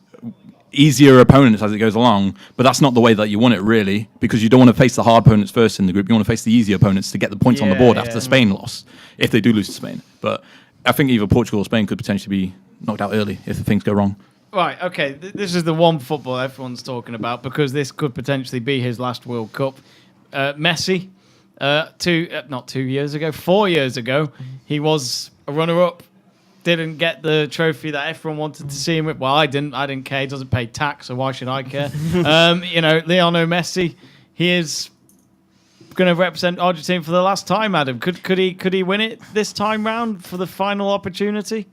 easier opponents as it goes along, but that's not the way that you want it, really, because you don't want to face the hard opponents first in the group. You want to face the easy opponents to get the points on the board after Spain lost, if they do lose to Spain. But I think either Portugal or Spain could potentially be knocked out early if things go wrong. Right, okay. This is the one football everyone's talking about because this could potentially be his last World Cup. Messi, 4 years ago, he was a runner-up. Didn't get the trophy that everyone wanted to see him with. Well, I didn't care. He doesn't pay tax, so why should I care? Lionel Messi, he is going to represent Argentina for the last time. Adam, could he win it this time round for the final opportunity?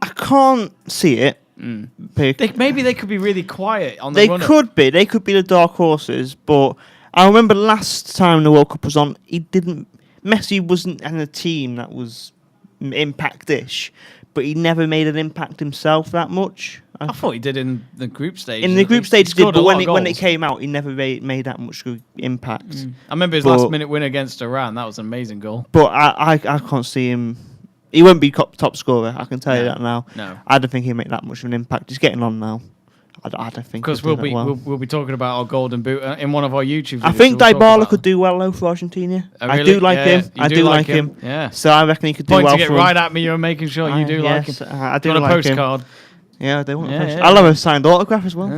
I can't see it. Maybe they could be really quiet on the They run-up. could be. They could be the dark horses. But I remember last time the World Cup was on, Messi wasn't in a team that was impact-ish, but he never made an impact himself that much. I thought he did in the group stage. In the group stage, he did, scored a but lot of when it goals. came out, he never made that much impact. I remember his But- last-minute win against Iran. That was an amazing goal. But I can't see him. He won't be top scorer. I can tell you No. that now. No. I don't think he'll make that much of an impact. He's getting on now. I don't think. Because he'll do that well. we'll be talking about our golden boot in one of our YouTube videos. I think We'll talk Dybala about could them. do well though for Argentina. Oh, I really? do like Yeah, him. you I do like him. Yeah. So I reckon he could do Pointing well it for right him. at me, you're making sure you do like him. Yes, I do On a like postcard. him. Yeah, they want. Yeah, a postcard. yeah. I'll have a signed autograph as well.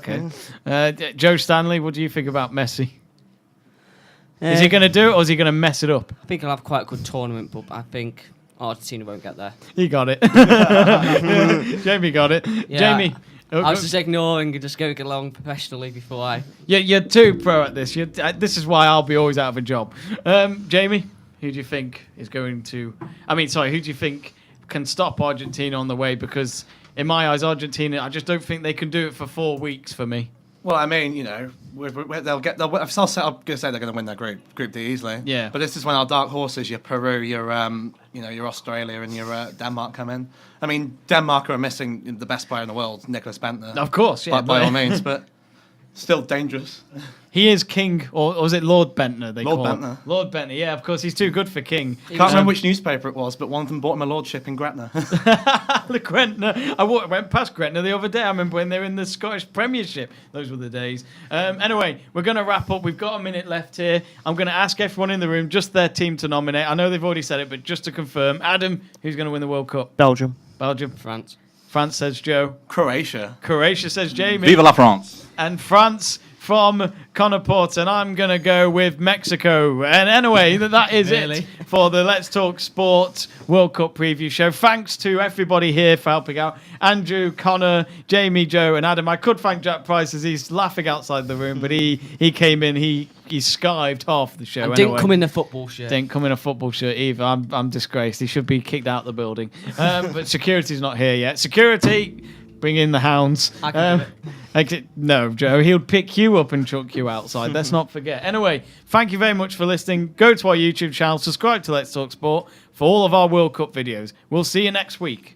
Okay. Joe Stanley, what do you think about Messi? Is he going to do it or is he going to mess it up? I think he'll have quite a good tournament, but I think Argentina won't get there. He got it. Jamie got it. Yeah. Jamie. I was just ignoring and just going along professionally before I... You're too pro at this. This is why I'll be always out of a job. Jamie, who do you think is going to... who do you think can stop Argentina on the way? Because in my eyes, Argentina, I just don't think they can do it for 4 weeks for me. Well, I mean, you know, they'll get. I'm going to say they're going to win their group D easily. Yeah. But this is when our dark horses, your Peru, your Australia, and your Denmark come in. I mean, Denmark are missing the best player in the world, Nicholas Bentner. Of course, yeah. by all means, but still dangerous. He is King, or was it Lord Bentner? Lord call him? Bentner. Lord Bentner, yeah, of course, he's too good for King. Can't remember which newspaper it was, but one of them bought him a lordship in Gretna. The Gretna. I went past Gretna the other day. I remember when they were in the Scottish Premiership. Those were the days. Anyway, we're going to wrap up. We've got a minute left here. I'm going to ask everyone in the room just their team to nominate. I know they've already said it, but just to confirm, Adam, who's going to win the World Cup? Belgium. Belgium. France. France says Joe. Croatia. Croatia says Jamie. Viva la France! And France from Conor Porter, and I'm going to go with Mexico. And anyway, that is Really? it for the Let's Talk Sport World Cup preview show. Thanks to everybody here for helping out. Andrew, Connor, Jamie, Joe, and Adam. I could thank Jack Price as he's laughing outside the room, but he came in, he skived half the show. And anyway. didn't come in a football shirt. Didn't come in a football shirt either. I'm disgraced. He should be kicked out of the building. But security's not here yet. Security, bring in the hounds. I can do No, Joe, he'll pick you up and chuck you outside. Let's not forget. Anyway, thank you very much for listening. Go to our YouTube channel, subscribe to Let's Talk Sport for all of our World Cup videos. We'll see you next week.